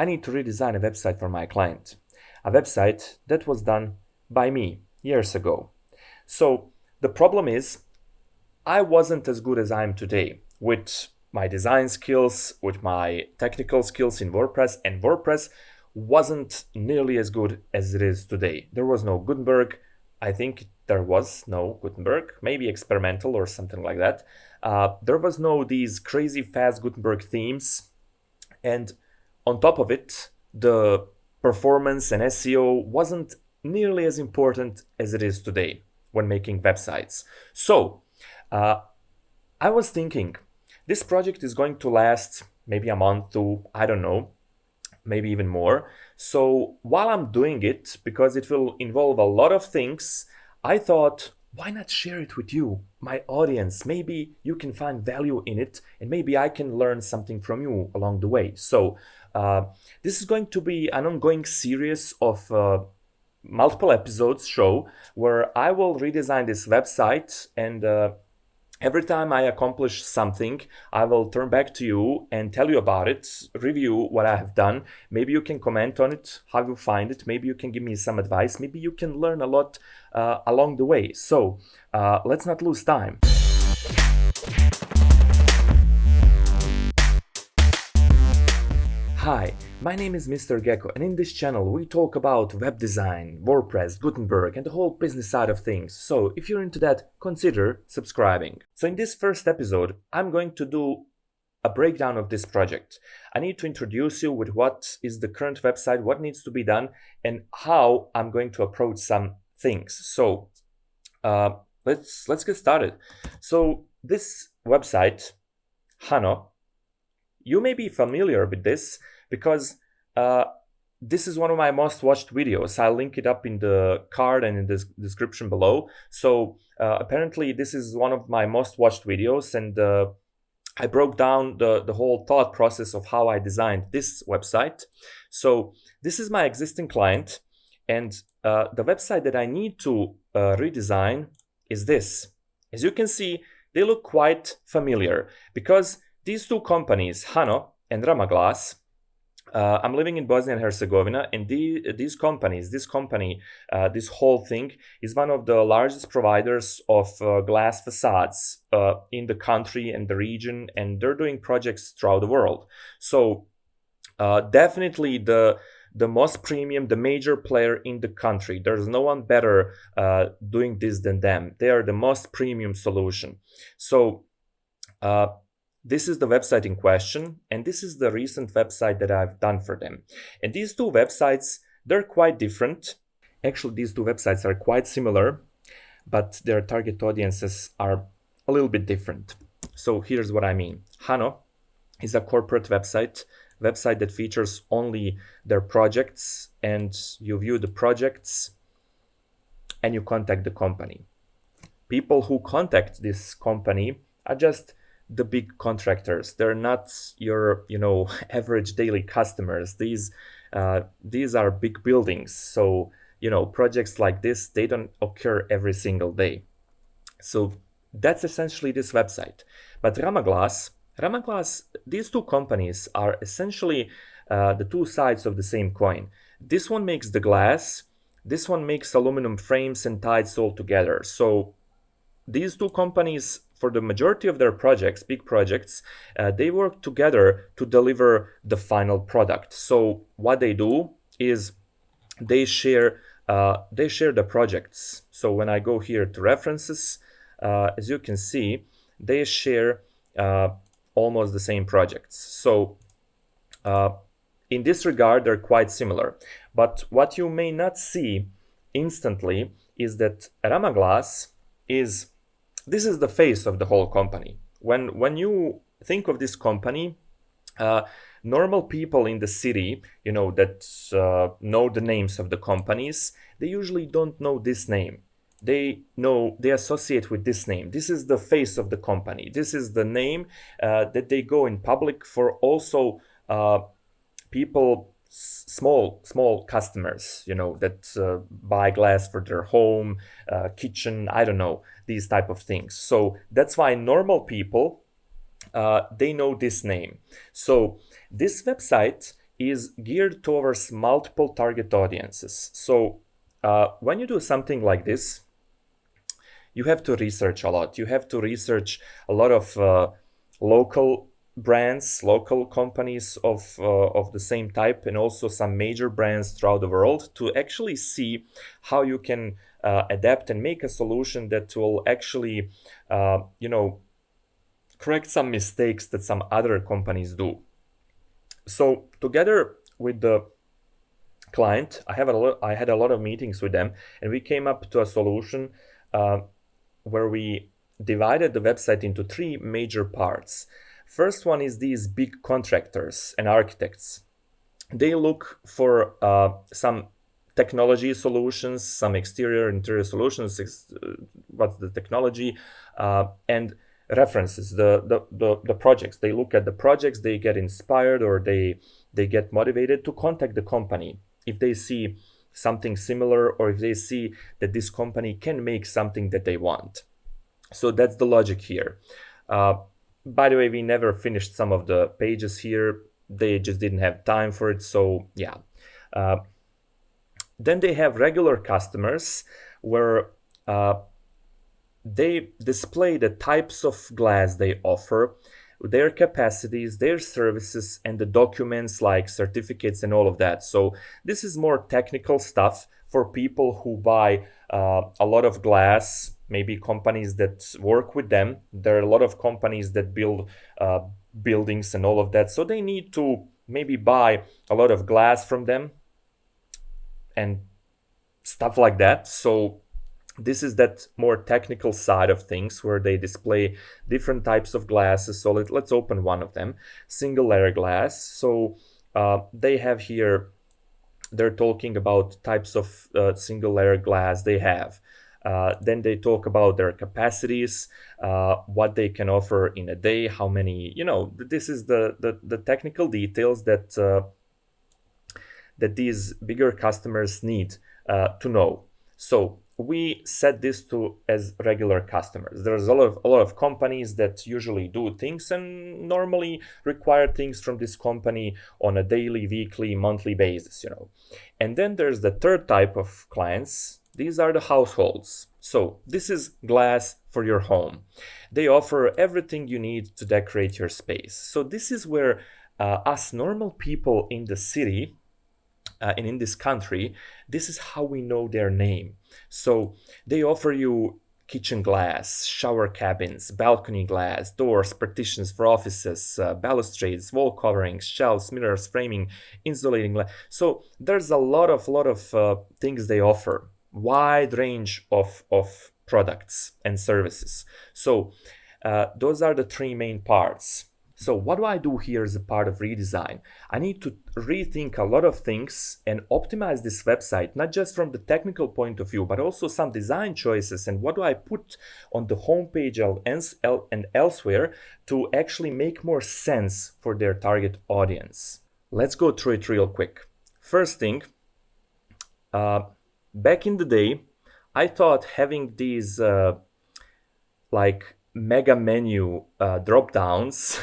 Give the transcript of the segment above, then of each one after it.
I need to redesign a website for my client. A website that was done by me years ago. So the problem is I wasn't as good as I am today with my design skills, with my technical skills in WordPress, and WordPress wasn't nearly as good as it is today. There was no Gutenberg. I think there was no Gutenberg, maybe experimental or something like that. There was no these crazy fast Gutenberg themes. And on top of it, the performance and SEO wasn't nearly as important as it is today when making websites. So I was thinking, this project is going to last maybe a month to, I don't know, maybe even more. So while I'm doing it, because it will involve a lot of things, I thought, why not share it with you, my audience? Maybe you can find value in it, and maybe I can learn something from you along the way. So this is going to be an ongoing series of multiple episodes show where I will redesign this website, and every time I accomplish something, I will turn back to you and tell you about it, review what I have done. Maybe you can comment on it, how you find it. Maybe you can give me some advice. Maybe you can learn a lot along the way. So let's not lose time. Hi, my name is Mr. Gecko, and in this channel we talk about web design, WordPress, Gutenberg, and the whole business side of things. So if you're into that, consider subscribing. So in this first episode, I'm going to do a breakdown of this project. I need to introduce you with what is the current website, what needs to be done, and how I'm going to approach some things. So let's get started. So this website, Hano, you may be familiar with this because this is one of my most watched videos. I'll link it up in the card and in the description below. So apparently this is one of my most watched videos, and I broke down the whole thought process of how I designed this website. So this is my existing client, and the website that I need to redesign is this. As you can see, they look quite familiar because these two companies, Hano and Ramaglas, I'm living in Bosnia and Herzegovina, and this whole thing is one of the largest providers of glass facades in the country and the region, and they're doing projects throughout the world. So definitely the most premium, the major player in the country. There's no one better doing this than them. They are the most premium solution. So this is the website in question, and this is the recent website that I've done for them. And these two websites, they're quite different. Actually, these two websites are quite similar, but their target audiences are a little bit different. So here's what I mean. Hano is a corporate website that features only their projects, and you view the projects and you contact the company. People who contact this company are just the big contractors. They're not your, average daily customers. These are big buildings. So, projects like this, they don't occur every single day. So that's essentially this website. But Ramaglas, these two companies are essentially the two sides of the same coin. This one makes the glass. This one makes aluminum frames and ties all together. So these two companies, for the majority of their projects, big projects, they work together to deliver the final product. So what they do is they share the projects. So when I go here to references, as you can see, they share almost the same projects. So in this regard, they're quite similar. But what you may not see instantly is that Ramaglas this is the face of the whole company. When you think of this company, normal people in the city, that know the names of the companies, they usually don't know this name. They associate with this name. This is the face of the company. This is the name that they go in public for. Also, people, small customers, that buy glass for their home, kitchen, I don't know, these type of things. So that's why normal people, they know this name. So this website is geared towards multiple target audiences. So when you do something like this, you have to research a lot. You have to research a lot of local brands, local companies of the same type, and also some major brands throughout the world to actually see how you can adapt and make a solution that will actually, correct some mistakes that some other companies do. So together with the client, I had a lot of meetings with them, and we came up to a solution where we divided the website into three major parts. First one is these big contractors and architects. They look for some technology solutions, some exterior interior solutions, what's the technology, and references, the projects. They look at the projects, they get inspired, or they get motivated to contact the company if they see something similar, or if they see that this company can make something that they want. So that's the logic here. By the way, we never finished some of the pages here. They just didn't have time for it. So yeah. Then they have regular customers where they display the types of glass they offer, their capacities, their services, and the documents like certificates and all of that. So this is more technical stuff for people who buy a lot of glass, maybe companies that work with them. There are a lot of companies that build buildings and all of that. So they need to maybe buy a lot of glass from them and stuff like that. So this is that more technical side of things where they display different types of glasses. So let's open one of them, single layer glass. So they have here, they're talking about types of single layer glass they have. Then they talk about their capacities, what they can offer in a day, how many, this is the technical details that these bigger customers need to know. So we set this to as regular customers. There's a lot of companies that usually do things and normally require things from this company on a daily, weekly, monthly basis, And then there's the third type of clients. These are the households. So this is glass for your home. They offer everything you need to decorate your space. So this is where us normal people in the city and in this country, this is how we know their name. So they offer you kitchen glass, shower cabins, balcony glass, doors, partitions for offices, balustrades, wall coverings, shelves, mirrors, framing, insulating glass. So there's a lot of things they offer, wide range of products and services. So those are the three main parts. So what do I do here as a part of redesign? I need to rethink a lot of things and optimize this website, not just from the technical point of view, but also some design choices and what do I put on the homepage and elsewhere to actually make more sense for their target audience. Let's go through it real quick. First thing, back in the day, I thought having these like mega menu drop downs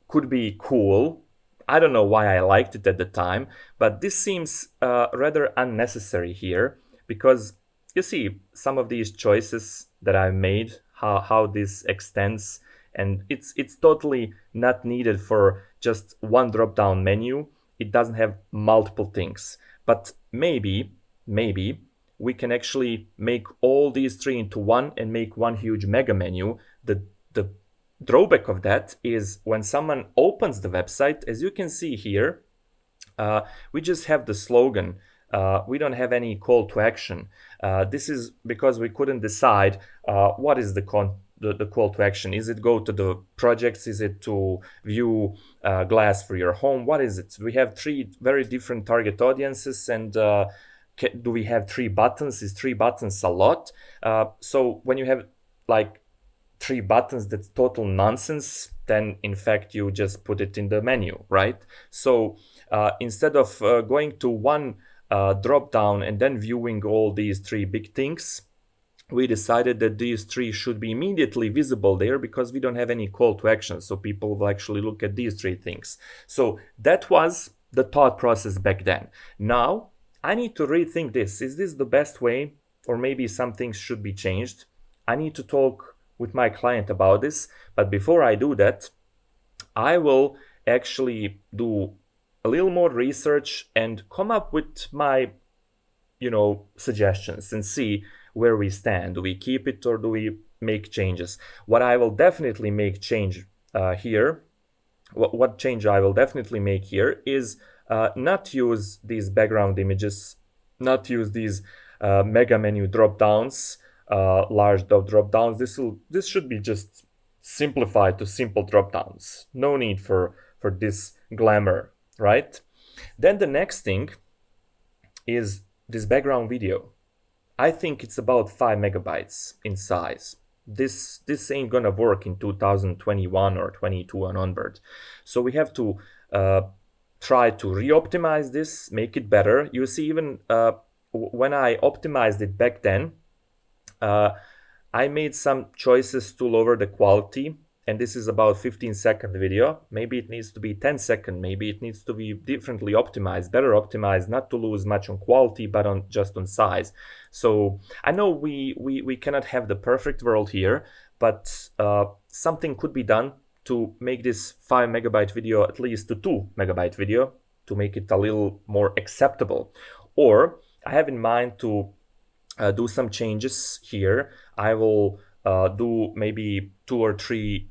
could be cool. I don't know why I liked it at the time, but this seems rather unnecessary here because you see some of these choices that I've made, how this extends, and it's totally not needed for just one drop down menu. It doesn't have multiple things, but maybe we can actually make all these three into one and make one huge mega menu. The drawback of that is when someone opens the website, as you can see here, we just have the slogan. We don't have any call to action. This is because we couldn't decide what is the call to action. Is it go to the projects? Is it to view glass for your home? What is it? We have three very different target audiences, and do we have three buttons? Is three buttons a lot? So when you have like three buttons, that's total nonsense. Then in fact you just put it in the menu, right? So instead of going to one drop down and then viewing all these three big things, we decided that these three should be immediately visible there because we don't have any call to action. So people will actually look at these three things. So that was the thought process back then. Now I need to rethink this. Is this the best way? Or maybe some things should be changed. I need to talk with my client about this. But before I do that, I will actually do a little more research and come up with my suggestions and see where we stand. Do we keep it or do we make changes? What I will definitely make change here, what change I will definitely make here is not use these background images, not use these mega menu drop downs, large drop downs. This should be just simplified to simple drop downs. No need for this glamour, right? Then the next thing is this background video. I think it's about 5 megabytes in size. This ain't gonna work in 2021 or 22 and onward. So we have to try to re-optimize this, make it better. You see, even when I optimized it back then, I made some choices to lower the quality, and this is about 15-second video. Maybe it needs to be 10-second, maybe it needs to be differently optimized, better optimized, not to lose much on quality, but just on size. So I know we cannot have the perfect world here, but something could be done to make this 5 megabyte video at least to 2 megabyte video, to make it a little more acceptable. Or I have in mind to do some changes here. I will do maybe 2 or 3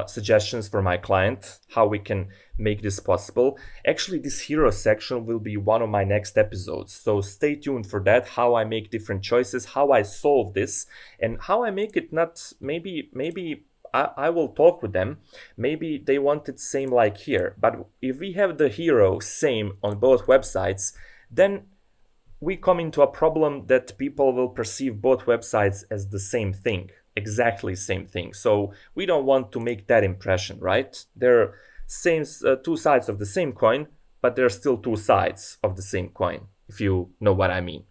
suggestions for my client, how we can make this possible. Actually, this hero section will be one of my next episodes, so stay tuned for that, how I make different choices, how I solve this, and how I make it not, maybe I will talk with them. Maybe they want it same like here, but if we have the hero same on both websites, then we come into a problem that people will perceive both websites as the same thing, exactly same thing. So we don't want to make that impression, right? They're two sides of the same coin, but they're still two sides of the same coin, if you know what I mean.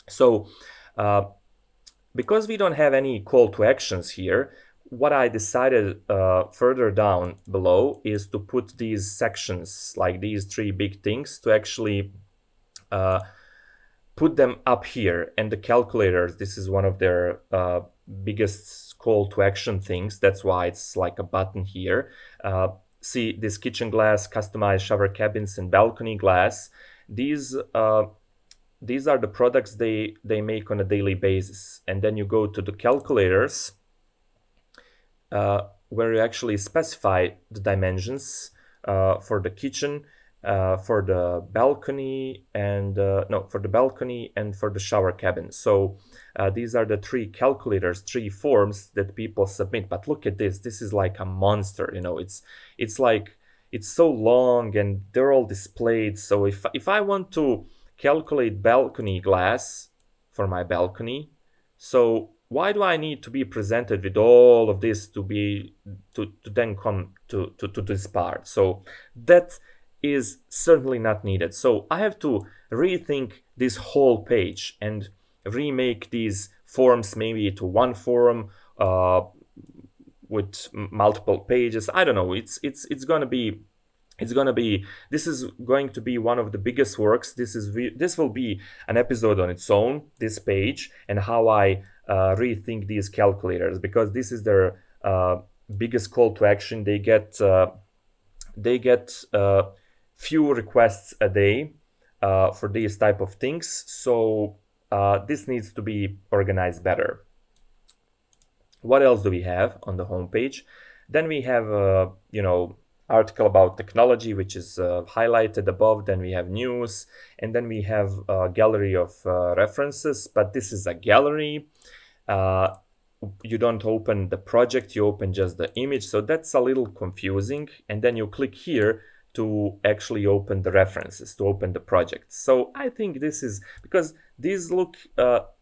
So because we don't have any call to actions here, what I decided further down below is to put these sections, like these 3 big things, to actually put them up here. And the calculators, this is one of their biggest call to action things. That's why it's like a button here. See this kitchen glass, customized shower cabins, and balcony glass. These are the products they make on a daily basis. And then you go to the calculators, where you actually specify the dimensions for the kitchen, for the balcony, and for the balcony and for the shower cabin. So these are the 3 calculators, 3 forms that people submit. But look at this. This is like a monster. It's like, it's so long and they're all displayed. So if I want to calculate balcony glass for my balcony, so why do I need to be presented with all of this to then come to this part? So that is certainly not needed. So I have to rethink this whole page and remake these forms maybe to one form with multiple pages. I don't know. This is going to be one of the biggest works. This will be an episode on its own, this page, and how I rethink these calculators, because this is their biggest call to action. They get few requests a day for these type of things. So this needs to be organized better. What else do we have on the homepage? Then we have article about technology, which is highlighted above. Then we have news, and then we have a gallery of references. But this is a gallery. You don't open the project, you open just the image. So that's a little confusing. And then you click here to actually open the references, to open the project. So I think this is, because these look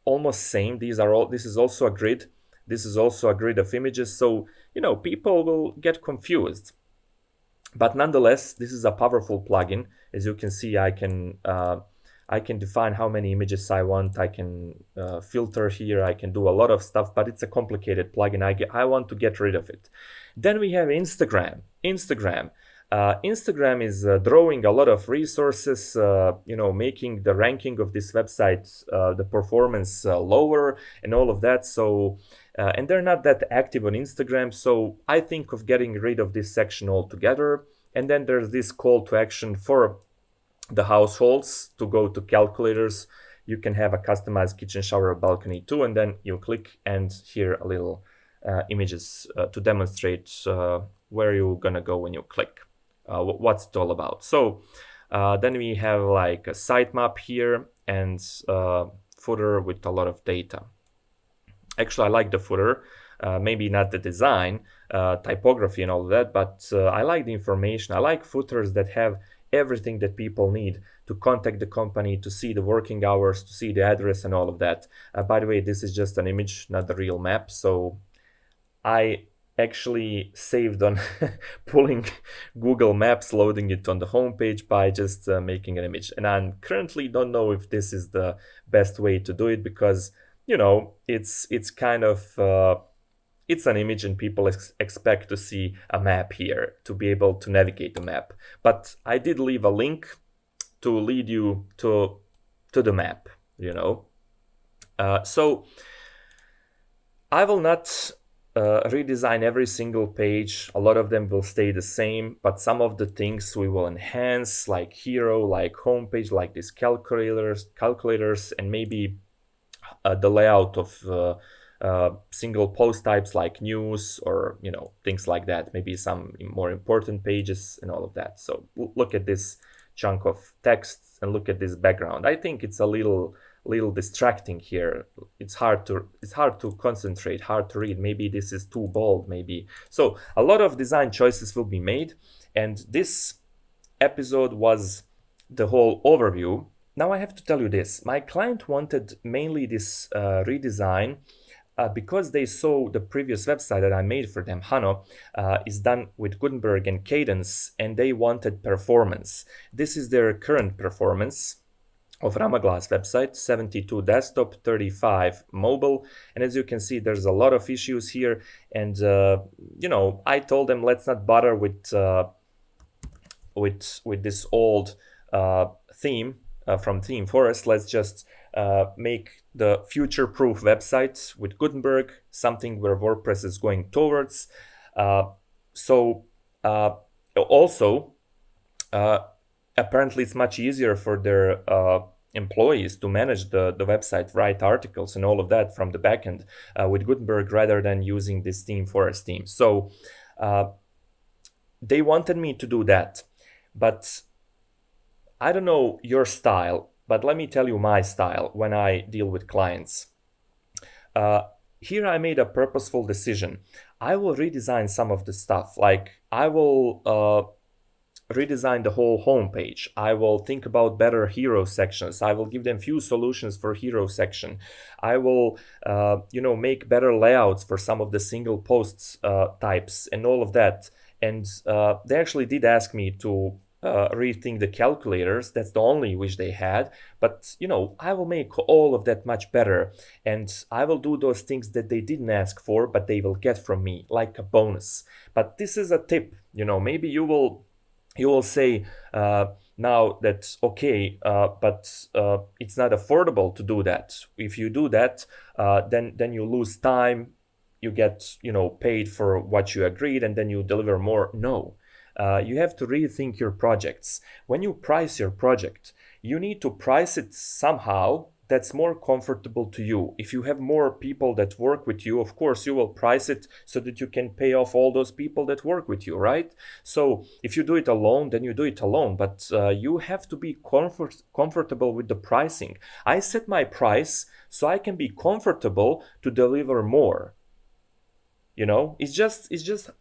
almost same. This is also a grid. This is also a grid of images. So, people will get confused. But nonetheless, this is a powerful plugin. As you can see, I can I can define how many images I want. I can filter here. I can do a lot of stuff, but it's a complicated plugin. I want to get rid of it. Then we have Instagram. Instagram is drawing a lot of resources, making the ranking of this website, the performance lower and all of that. So, and they're not that active on Instagram. So I think of getting rid of this section altogether. And then there's this call to action for the households to go to calculators. You can have a customized kitchen, shower, balcony too, and then you click and here a little images to demonstrate where you're gonna go when you click, what's it all about. So then we have like a sitemap here and footer with a lot of data. Actually, I like the footer, maybe not the design, typography and all of that, but I like the information. I like footers that have everything that people need to contact the company, to see the working hours, to see the address and all of that. By the way, this is just an image, not the real map. So I actually saved on pulling Google Maps, loading it on the homepage by just making an image. And I currently don't know if this is the best way to do it because, it's kind of, it's an image and people expect to see a map here, to be able to navigate the map. But I did leave a link to lead you to the map, So I will not redesign every single page. A lot of them will stay the same, but some of the things we will enhance, like hero, like homepage, like these calculators, and maybe the layout of single post types like news or things like that, maybe some more important pages and all of that. So look at this chunk of text and look at this background. I think it's a little distracting here. It's hard to concentrate, hard to read. Maybe this is too bold, maybe. So a lot of design choices will be made, and this episode was the whole overview. Now I have to tell you this. My client wanted mainly this redesign because they saw the previous website that I made for them, Hano, is done with Gutenberg and Kadence, and they wanted performance. This is their current performance of Ramaglass website, 72 desktop, 35 mobile. And as you can see, there's a lot of issues here. And, I told them, let's not bother with this old theme from Theme Forest. Let's just make the future-proof website with Gutenberg, something where WordPress is going towards. Also, apparently it's much easier for their employees to manage the website, write articles and all of that from the backend with Gutenberg rather than using this Theme Forest theme. So they wanted me to do that, but I don't know your style, but let me tell you my style when I deal with clients. Here I made a purposeful decision. I will redesign some of the stuff, like I will redesign the whole homepage. I will think about better hero sections. I will give them few solutions for hero section. I will, make better layouts for some of the single posts types and all of that. And they actually did ask me to rethink the calculators. That's the only wish they had. But, I will make all of that much better. And I will do those things that they didn't ask for, but they will get from me, like a bonus. But this is a tip. Maybe you will say now that, okay, but it's not affordable to do that. If you do that, then you lose time, you get, paid for what you agreed, and then you deliver more. No, you have to rethink your projects. When you price your project, you need to price it somehow that's more comfortable to you. If you have more people that work with you, of course, you will price it so that you can pay off all those people that work with you, right? So if you do it alone, then you do it alone, but you have to be comfortable with the pricing. I set my price so I can be comfortable to deliver more. It's just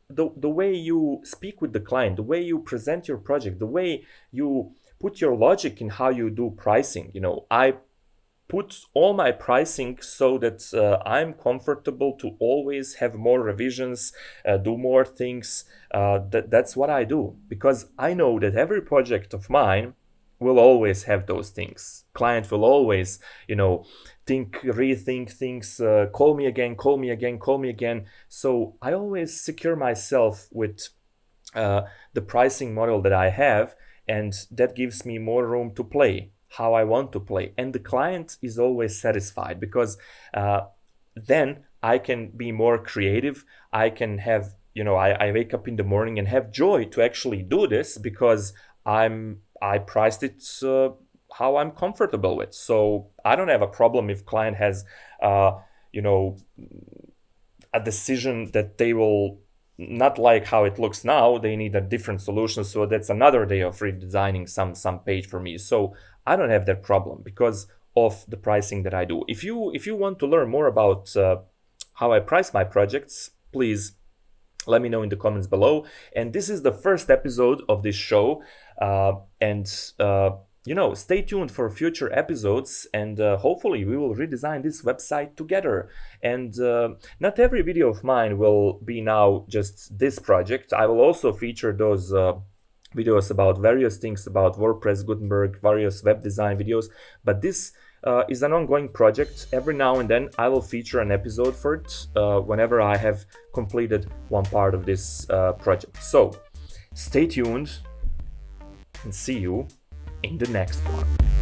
the way you speak with the client, the way you present your project, the way you put your logic in how you do pricing. I put all my pricing so that I'm comfortable to always have more revisions, do more things. That's what I do, because I know that every project of mine will always have those things. Client will always, rethink things, call me again, call me again, call me again. So I always secure myself with the pricing model that I have, and that gives me more room to play how I want to play. And the client is always satisfied, because then I can be more creative. I can have, I wake up in the morning and have joy to actually do this, because I priced it how I'm comfortable with. So I don't have a problem if client has, you know, a decision that they will not like how it looks now. They need a different solution. So that's another day of redesigning some page for me. So I don't have that problem because of the pricing that I do. If you want to learn more about how I price my projects, please let me know in the comments below. And this is the first episode of this show. Stay tuned for future episodes, and hopefully we will redesign this website together. And not every video of mine will be now just this project. I will also feature those videos about various things about WordPress, Gutenberg, various web design videos. But this is an ongoing project. Every now and then I will feature an episode for it whenever I have completed one part of this project. So stay tuned and see you in the next one.